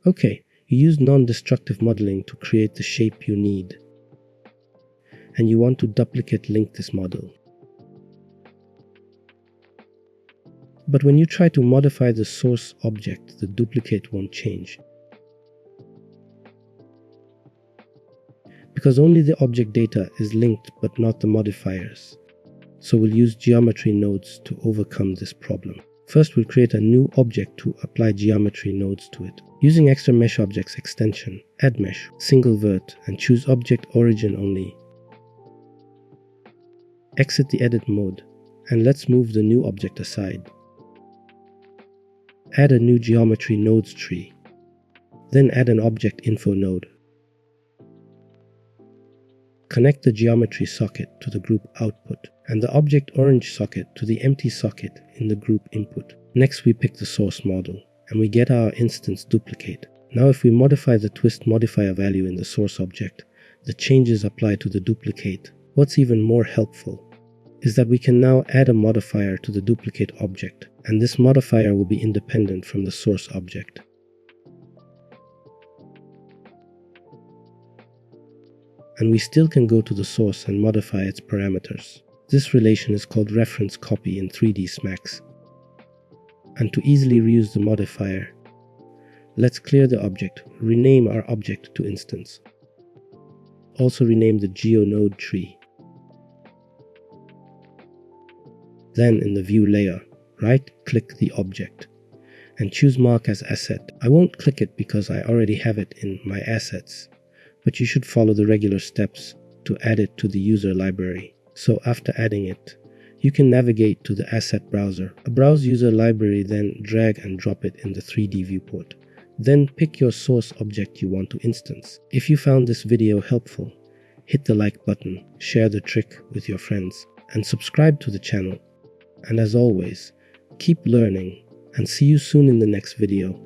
Okay, you use non-destructive modeling to create the shape you need, and you want to duplicate link this model. But when you try to modify the source object, the duplicate won't change, because only the object data is linked but not the modifiers. So we'll use geometry nodes to overcome this problem. First, we'll create a new object to apply geometry nodes to it. Using extra mesh objects extension, add mesh, single vert, and choose object origin only. Exit the edit mode, and let's move the new object aside. Add a new geometry nodes tree. Then add an object info node. Connect the geometry socket to the group output and the object orange socket to the empty socket in the group input. Next, we pick the source model and we get our instance duplicate. Now if we modify the twist modifier value in the source object, the changes apply to the duplicate. What's even more helpful is that we can now add a modifier to the duplicate object, and this modifier will be independent from the source object. And we still can go to the source and modify its parameters. This relation is called reference copy in 3D Smacks. And to easily reuse the modifier, let's clear the object, rename our object to instance. Also rename the GeoNode tree. Then in the view layer, right-click the object and choose mark as asset. I won't click it because I already have it in my assets, but you should follow the regular steps to add it to the user library. So after adding it, you can navigate to the asset browser. A browse user library, then drag and drop it in the 3D viewport. Then pick your source object you want to instance. If you found this video helpful, hit the like button, share the trick with your friends, and subscribe to the channel. And as always, keep learning and see you soon in the next video.